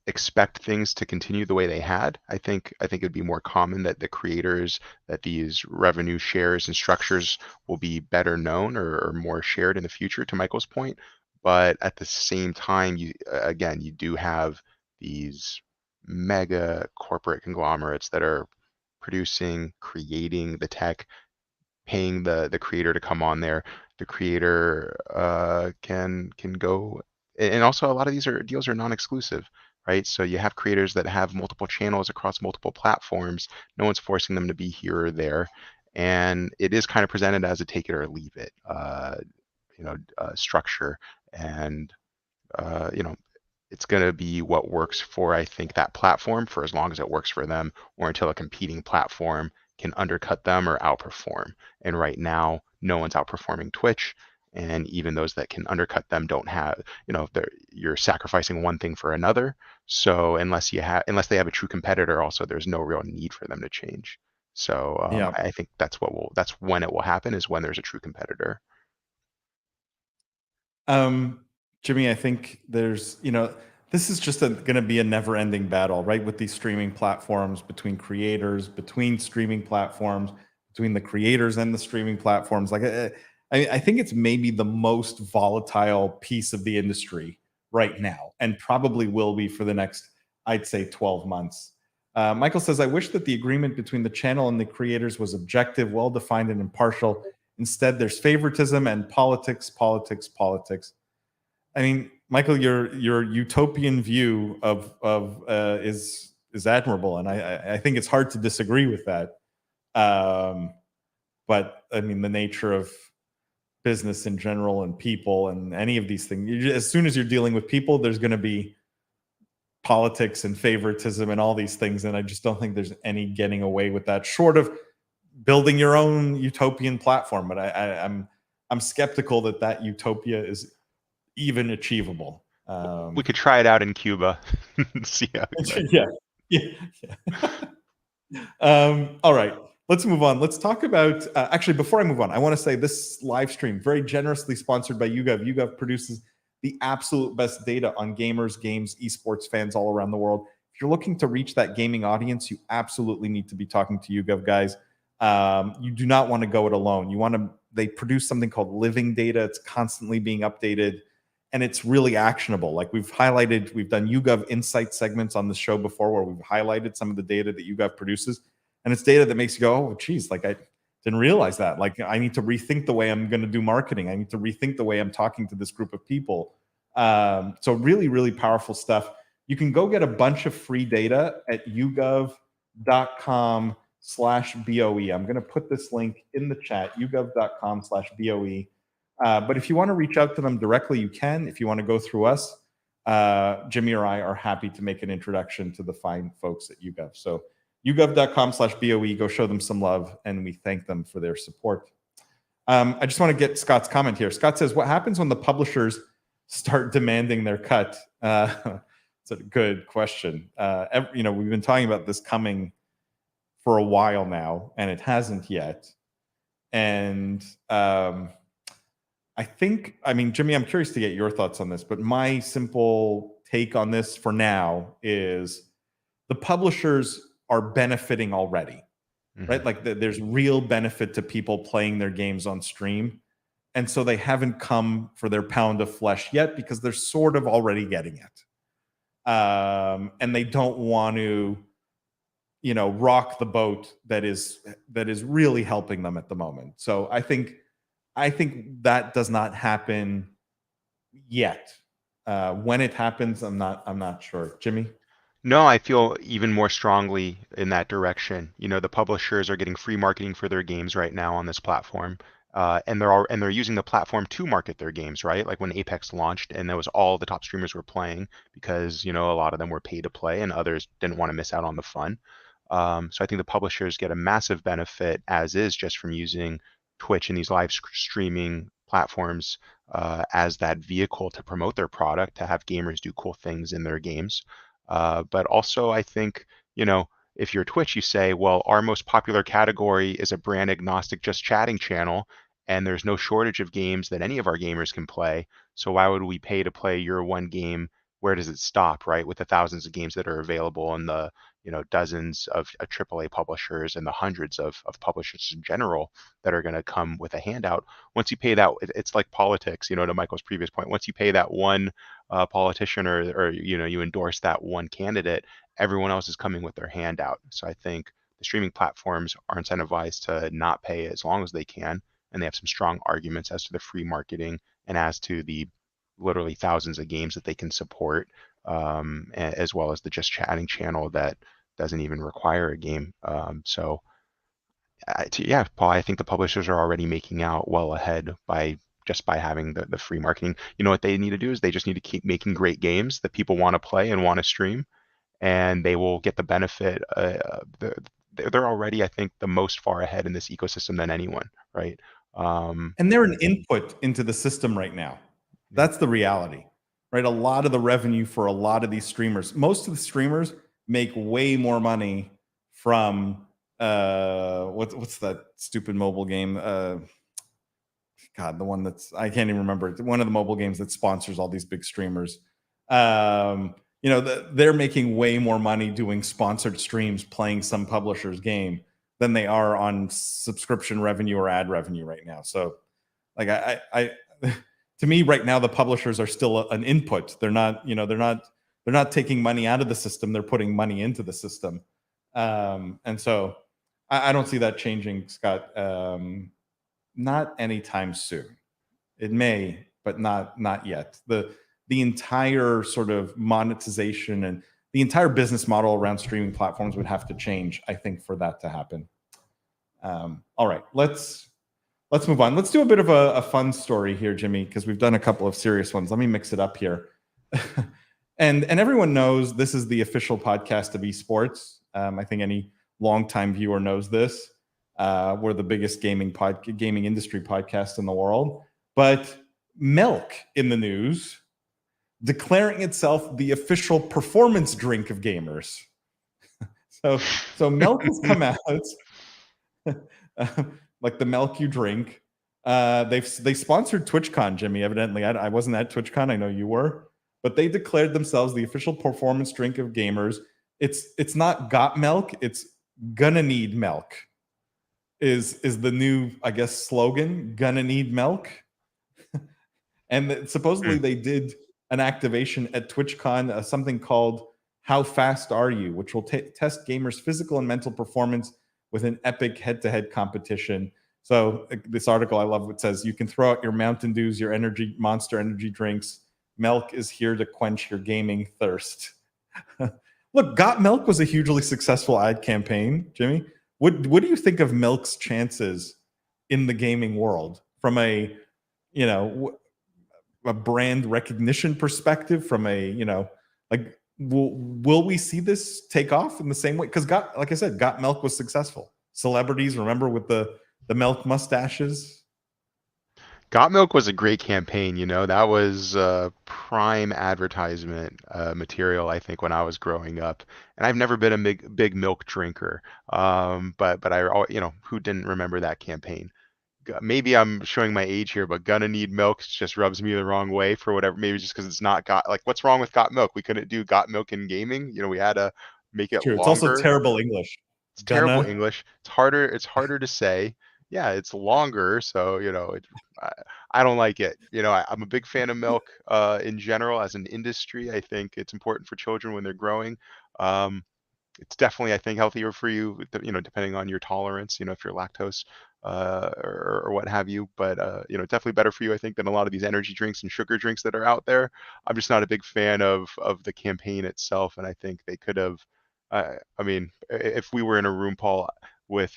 expect things to continue the way they had. I think it'd be more common that the creators, that these revenue shares and structures will be better known or more shared in the future, to Michael's point. But at the same time, you do have these mega corporate conglomerates that are producing, creating the tech, paying the creator to come on there. The creator can go, and also a lot of these deals are non-exclusive, right? So you have creators that have multiple channels across multiple platforms. No one's forcing them to be here or there, and it is kind of presented as a take it or leave it, structure. And it's going to be what works for, I think, that platform for as long as it works for them, or until a competing platform can undercut them or outperform. And right now, no one's outperforming Twitch. And even those that can undercut them don't have, you're sacrificing one thing for another. So unless they have a true competitor, also there's no real need for them to change. So I think that's when it will happen, is when there's a true competitor. Jimmy, I think there's, this is just going to be a never-ending battle, right? With these streaming platforms, between creators, between streaming platforms, between the creators and the streaming platforms. Like, I think it's maybe the most volatile piece of the industry right now, and probably will be for the next, I'd say, 12 months. Michael says, I wish that the agreement between the channel and the creators was objective, well-defined, and impartial. Instead, there's favoritism and politics. I mean, Michael, your utopian view of is admirable, and I think it's hard to disagree with that. But I mean, the nature of business in general and people and any of these things, as soon as you're dealing with people, there's going to be politics and favoritism and all these things, and I just don't think there's any getting away with that, short of building your own utopian platform. But I'm skeptical that utopia is even achievable. We could try it out in Cuba. See how yeah. All right, let's move on. Let's talk about actually, before I move on, I want to say this live stream very generously sponsored by YouGov. YouGov produces the absolute best data on gamers, games, esports fans all around the world. If you're looking to reach that gaming audience, you absolutely need to be talking to YouGov, guys. You do not want to go it alone. They produce something called living data. It's constantly being updated, and it's really actionable. Like we've done YouGov Insight segments on the show before, where we've highlighted some of the data that YouGov produces, and it's data that makes you go, oh, geez, like I didn't realize that. Like I need to rethink the way I'm going to do marketing. I need to rethink the way I'm talking to this group of people. So really, really powerful stuff. You can go get a bunch of free data at yougov.com/BOE. I'm going to put this link in the chat, yougov.com/BOE. But if you want to reach out to them directly, you can. If you want to go through us, Jimmy or I are happy to make an introduction to the fine folks at YouGov. So yougov.com/BOE, go show them some love, and we thank them for their support. I just want to get Scott's comment here. Scott says, what happens when the publishers start demanding their cut? It's a good question. We've been talking about this coming for a while now, and it hasn't yet. And Jimmy, I'm curious to get your thoughts on this, but my simple take on this for now is the publishers are benefiting already, right? Like there's real benefit to people playing their games on stream. And so they haven't come for their pound of flesh yet because they're sort of already getting it. And they don't want to, rock the boat that is really helping them at the moment. So I think that does not happen yet. When it happens, I'm not sure. Jimmy? No, I feel even more strongly in that direction. The publishers are getting free marketing for their games right now on this platform, and they're using the platform to market their games, right? Like when Apex launched, and that was all the top streamers were playing because a lot of them were paid to play, and others didn't want to miss out on the fun. So I think the publishers get a massive benefit as is just from using Twitch and these live streaming platforms as that vehicle to promote their product, to have gamers do cool things in their games. But also, I think, if you're Twitch, you say, well, our most popular category is a brand agnostic, just chatting channel, and there's no shortage of games that any of our gamers can play. So why would we pay to play your one game? Where does it stop, right? With the thousands of games that are available and the dozens of AAA publishers and the hundreds of publishers in general that are going to come with a handout. Once you pay that, it's like politics, to Michael's previous point. Once you pay that one politician or you endorse that one candidate, everyone else is coming with their handout. So I think the streaming platforms are incentivized to not pay as long as they can, and they have some strong arguments as to the free marketing and as to the literally thousands of games that they can support, as well as the just chatting channel that doesn't even require a game. Paul, I think the publishers are already making out well ahead by having the free marketing. What they need to do is they just need to keep making great games that people want to play and want to stream, and they will get the benefit. They're already, I think, the most far ahead in this ecosystem than anyone, right? And they're an input into the system right now. That's the reality, right? A lot of the revenue for a lot of these streamers, most of the streamers make way more money from what's that stupid mobile game? God, the one I can't even remember. One of the mobile games that sponsors all these big streamers. They're making way more money doing sponsored streams playing some publisher's game than they are on subscription revenue or ad revenue right now. So, like to me right now, the publishers are still an input. They're not taking money out of the system. They're putting money into the system. And so I don't see that changing, Scott. Not anytime soon. It may, but not yet. The the entire sort of monetization and the entire business model around streaming platforms would have to change, I think, for that to happen. All right, let's move on. Let's do a bit of a fun story here, Jimmy, because we've done a couple of serious ones. Let me mix it up here. and everyone knows this is the official podcast of esports. I think any longtime viewer knows this. We're the biggest gaming industry podcast in the world. But milk in the news, declaring itself the official performance drink of gamers. So milk has come out, like the milk you drink. They sponsored TwitchCon, Jimmy. Evidently, I wasn't at TwitchCon. I know you were, but they declared themselves the official performance drink of gamers. It's not got milk. It's gonna need milk. Is the new, I guess, slogan? Gonna need milk. And supposedly they did an activation at TwitchCon, something called "How Fast Are You?", which will test gamers' physical and mental performance with an epic head-to-head competition. So this article, I love what it says: you can throw out your Mountain Dews, your Monster energy drinks. Milk is here to quench your gaming thirst. Look, Got Milk was a hugely successful ad campaign, Jimmy. What do you think of Milk's chances in the gaming world from a brand recognition perspective, from a, like, will we see this take off in the same way? Because like I said, Got Milk was successful. Celebrities, remember, with the milk mustaches? Got Milk was a great campaign, that was prime advertisement material, I think, when I was growing up. And I've never been a big milk drinker, but I, who didn't remember that campaign? Maybe I'm showing my age here, but gonna need milk just rubs me the wrong way for whatever. Maybe just because it's not got, like, what's wrong with Got Milk? We couldn't do Got Milk in gaming. We had to make it True. It's also longer. terrible English. It's terrible English. It's harder to say. Yeah, it's longer, so I don't like it. I'm a big fan of milk in general as an industry. I think it's important for children when they're growing. It's definitely, I think, healthier for you, depending on your tolerance, if you're lactose or what have you. But definitely better for you, I think, than a lot of these energy drinks and sugar drinks that are out there. I'm just not a big fan of the campaign itself, and I think they could have. I mean, if we were in a room, Paul,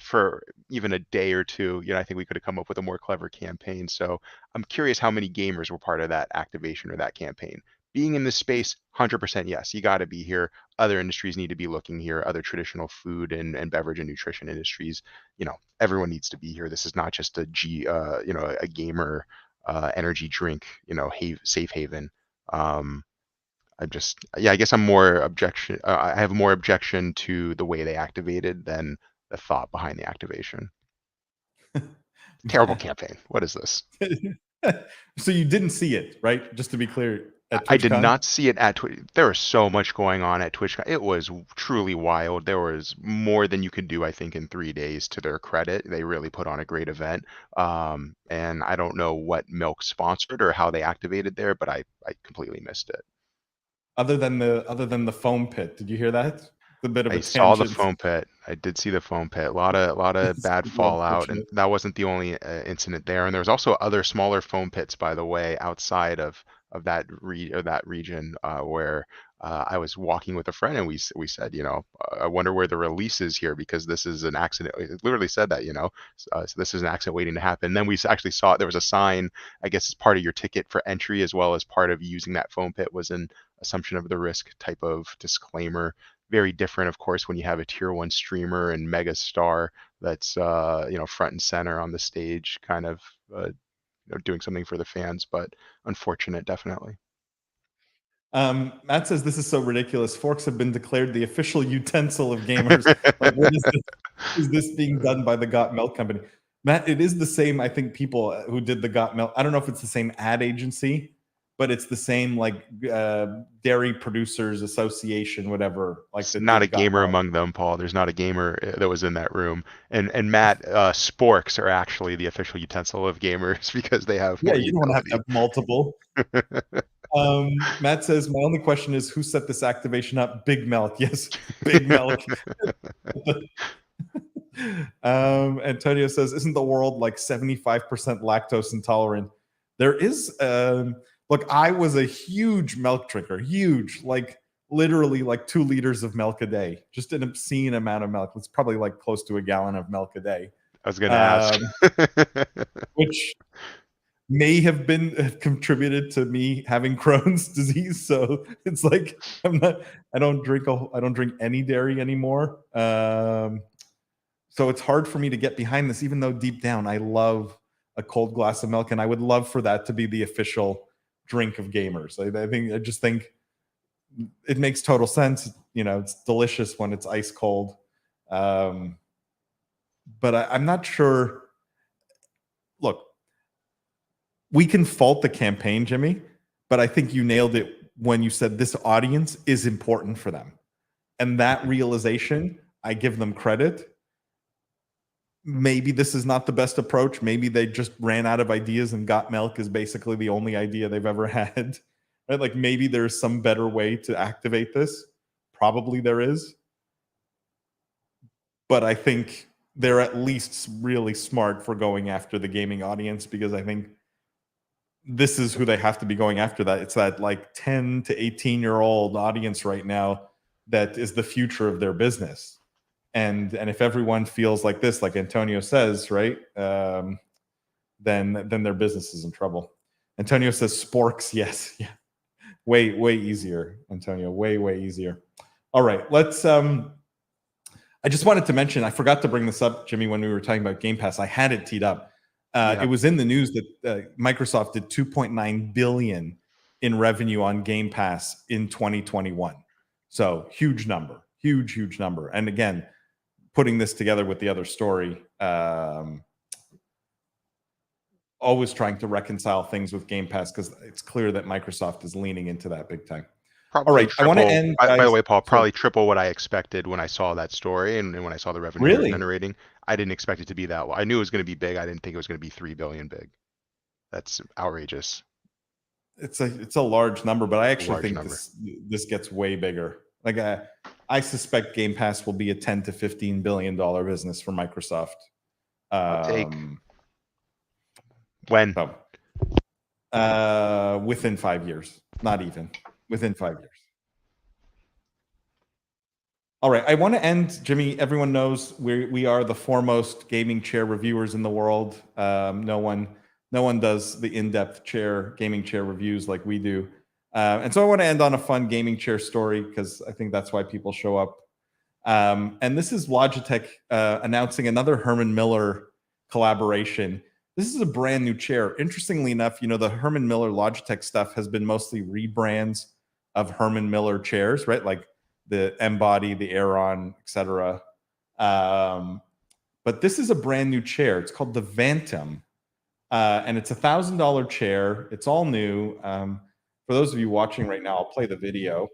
for even a day or two, I think we could have come up with a more clever campaign. So I'm curious how many gamers were part of that activation or that campaign. Being in this space, 100% yes, you got to be here. Other industries need to be looking here. Other traditional food and beverage and nutrition industries, everyone needs to be here. This is not just a gamer energy drink, safe haven. I guess I have more objection to the way they activated than the thought behind the activation. Terrible campaign. What is this? So you didn't see it, right? Just to be clear. I did not see it at Twitch. There was so much going on at TwitchCon. It was truly wild. There was more than you could do, I think, in 3 days. To their credit, they really put on a great event. And I don't know what Milk sponsored or how they activated there, but I completely missed it. Other than the foam pit, did you hear that? A bit of a tangent. Saw the foam pit. I did see the foam pit. A lot of bad fallout, and that wasn't the only incident there. And there was also other smaller foam pits, by the way, outside of that region where I was walking with a friend, and we said, I wonder where the release is here, because this is an accident. It literally said that, so this is an accident waiting to happen. And then we actually saw there was a sign, I guess, as part of your ticket for entry, as well as part of using that foam pit, was an assumption of the risk type of disclaimer. Very different, of course, when you have a tier 1 streamer and mega star that's front and center on the stage, kind of doing something for the fans, but unfortunate, definitely. Matt says this is so ridiculous. Forks have been declared the official utensil of gamers. Like, what is this? Is this being done by the Got Milk company? Matt, it is the same. I think people who did the Got Milk, I don't know if it's the same ad agency, but it's the same, like, Dairy Producers Association, whatever. Like, not a gamer among them, Paul. There's not a gamer that was in that room. And Matt, sporks are actually the official utensil of gamers because they have more. Yeah, you don't want to have multiple. Matt says, my only question is, who set this activation up? Big Milk. Yes, Big Milk. Antonio says, isn't the world like 75% lactose intolerant? There is Look, I was a huge milk drinker, huge, like literally like 2 liters of milk a day, just an obscene amount of milk. It's probably like close to a gallon of milk a day, I was going to ask. which may have contributed to me having Crohn's disease. So it's like I don't drink any dairy anymore. So it's hard for me to get behind this, even though deep down I love a cold glass of milk, and I would love for that to be the official drink of gamers. I just think it makes total sense. It's delicious when it's ice cold. But I'm not sure. Look, we can fault the campaign, Jimmy, but I think you nailed it when you said this audience is important for them. And that realization, I give them credit. Maybe this is not the best approach. Maybe they just ran out of ideas and got milk is basically the only idea they've ever had. Right? Like maybe there's some better way to activate this. Probably there is. But I think they're at least really smart for going after the gaming audience, because I think this is who they have to be going after. That it's that like 10 to 18-year-old audience right now that is the future of their business. And if everyone feels like this, like Antonio says, right, then their business is in trouble. Antonio says sporks. Yes. Yeah. Way easier, Antonio. Way easier. All right. Let's I just wanted to mention, I forgot to bring this up, Jimmy, when we were talking about Game Pass. I had it teed up. It was in the news that Microsoft did $2.9 billion in revenue on Game Pass in 2021. So huge number. And again, putting this together with the other story, always trying to reconcile things with Game Pass, because it's clear that Microsoft is leaning into that big time. Probably all right, triple, I want to end. by the way, Paul, probably triple what I expected when I saw that story and when I saw the revenue Really? generating. I didn't expect it to be that low. I knew it was going to be big. I didn't think it was going to be 3 billion big. That's outrageous. It's a large number, but I actually think number. this gets way bigger. Like I suspect Game Pass will be a 10 to 15 billion dollar business for Microsoft. When? Within 5 years. Not even. Within 5 years. All right. I want to end, Jimmy. Everyone knows we are the foremost gaming chair reviewers in the world. No one does the in-depth gaming chair reviews like we do. And so I want to end on a fun gaming chair story, because I think that's why people show up. And this is Logitech announcing another Herman Miller collaboration. This is a brand new chair. Interestingly enough, the Herman Miller Logitech stuff has been mostly rebrands of Herman Miller chairs, right? Like the M-Body, the Aeron, etc. But this is a brand new chair. It's called the Vantum. And it's $1,000 chair. It's all new. For those of you watching right now, I'll play the video.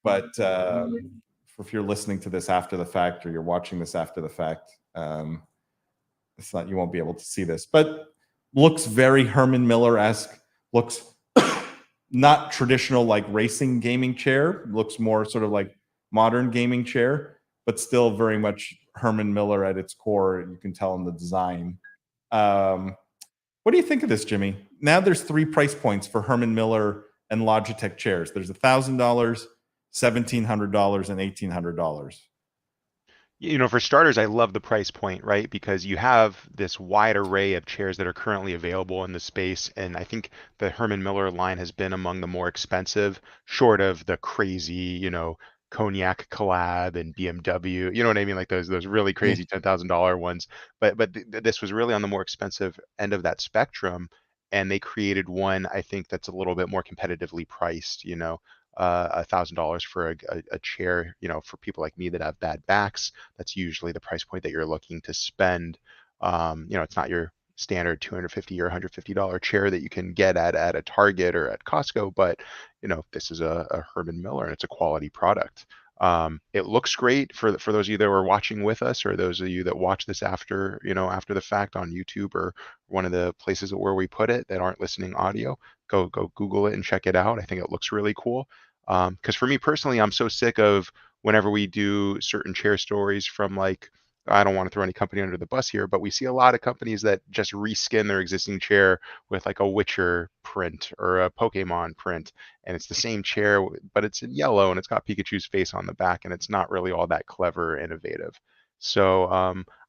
But if you're listening to this after the fact, or you're watching this after the fact, you won't be able to see this. But looks very Herman Miller-esque. Looks not traditional like racing gaming chair. Looks more sort of like modern gaming chair, but still very much Herman Miller at its core. You can tell in the design. What do you think of this, Jimmy? Now there's 3 price points for Herman Miller and Logitech chairs. There's $1,000, $1,700, and $1,800. For starters, I love the price point, right? Because you have this wide array of chairs that are currently available in the space. And I think the Herman Miller line has been among the more expensive, short of the crazy, Cognac collab and BMW, you know what I mean? Like those really crazy $10,000 ones. But this was really on the more expensive end of that spectrum, and they created one, I think, that's a little bit more competitively priced. $1,000 for a chair. For people like me that have bad backs, that's usually the price point that you're looking to spend. It's not your standard $250 or $150 chair that you can get at a Target or at Costco, but this is a Herman Miller, and it's a quality product. It looks great for those of you that were watching with us, or those of you that watch this after the fact on YouTube or one of the places where we put it that aren't listening audio. Go Google it and check it out. I think it looks really cool. Because for me personally, I'm so sick of whenever we do certain chair stories from like I don't want to throw any company under the bus here, but we see a lot of companies that just reskin their existing chair with like a Witcher print or a Pokemon print, and it's the same chair, but it's in yellow and it's got Pikachu's face on the back, and it's not really all that clever or innovative. So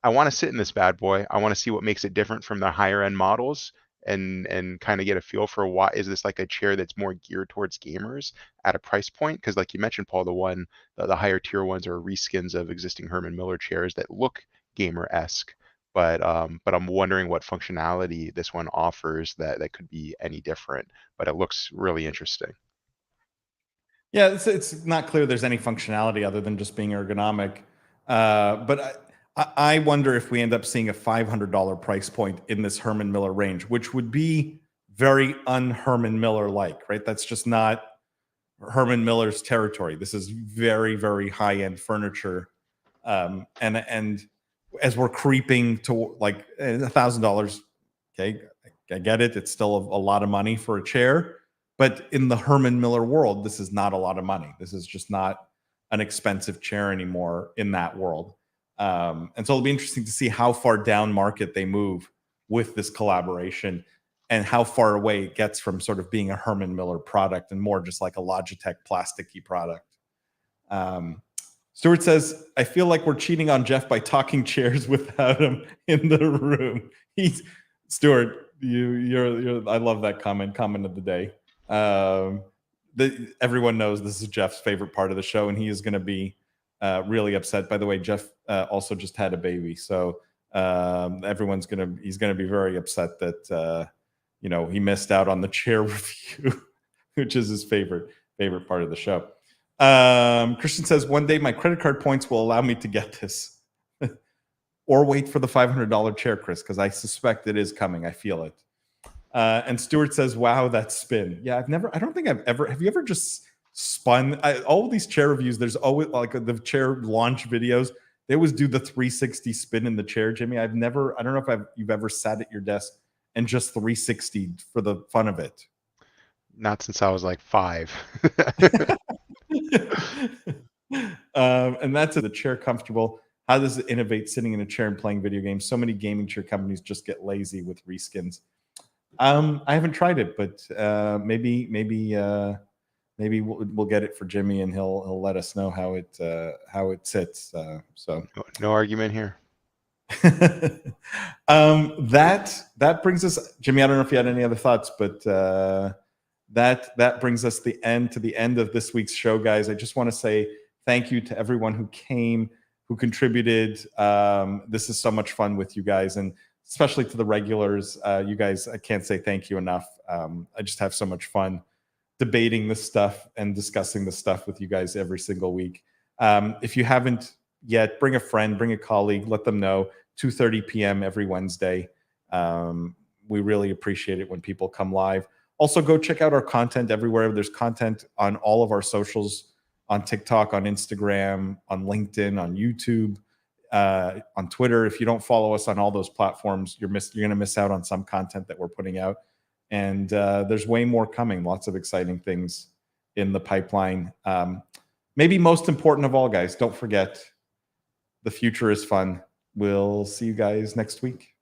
I want to sit in this bad boy. I want to see what makes it different from the higher end models, and kind of get a feel for why is this like a chair that's more geared towards gamers at a price point? Because like you mentioned, Paul, the higher tier ones are reskins of existing Herman Miller chairs that look gamer-esque. But I'm wondering what functionality this one offers that could be any different. But it looks really interesting. Yeah, it's not clear there's any functionality other than just being ergonomic. But I wonder if we end up seeing a $500 price point in this Herman Miller range, which would be very un-Herman Miller-like, right? That's just not Herman Miller's territory. This is very, very high-end furniture. And as we're creeping to like $1,000, okay, I get it. It's still a lot of money for a chair. But in the Herman Miller world, this is not a lot of money. This is just not an expensive chair anymore in that world. And so it'll be interesting to see how far down market they move with this collaboration and how far away it gets from sort of being a Herman Miller product and more just like a Logitech plasticky product. Stuart says, I feel like we're cheating on Jeff by talking chairs without him in the room. Stuart, you're I love that comment of the day. Everyone knows this is Jeff's favorite part of the show, and he is going to be really upset. By the way, Jeff also just had a baby, so he's going to be very upset that he missed out on the chair review, which is his favorite part of the show. Christian says, one day my credit card points will allow me to get this. Or wait for the $500 chair, Chris, because I suspect it is coming. I feel it. And Stuart says, wow, that spin. Yeah, I don't think I've ever, have you ever just spun? All of these chair reviews, there's always like the chair launch videos. They always do the 360 spin in the chair, Jimmy. I don't know if you've ever sat at your desk and just 360 for the fun of it. Not since I was like 5. And that's the chair comfortable. How does it innovate sitting in a chair and playing video games? So many gaming chair companies just get lazy with reskins. I haven't tried it, but maybe we'll get it for Jimmy, and he'll let us know how it sits. So no argument here. That brings us, Jimmy. I don't know if you had any other thoughts, but that brings us to the end of this week's show, guys. I just want to say thank you to everyone who came, who contributed. This is so much fun with you guys, and especially to the regulars. You guys, I can't say thank you enough. I just have so much fun debating this stuff and discussing this stuff with you guys every single week. If you haven't yet, bring a friend, bring a colleague, let them know. 2:30 p.m. every Wednesday. We really appreciate it when people come live. Also, go check out our content everywhere. There's content on all of our socials, on TikTok, on Instagram, on LinkedIn, on YouTube, on Twitter. If you don't follow us on all those platforms, you're going to miss out on some content that we're putting out. And there's way more coming. Lots of exciting things in the pipeline. Maybe most important of all, guys, don't forget, the future is fun. We'll see you guys next week.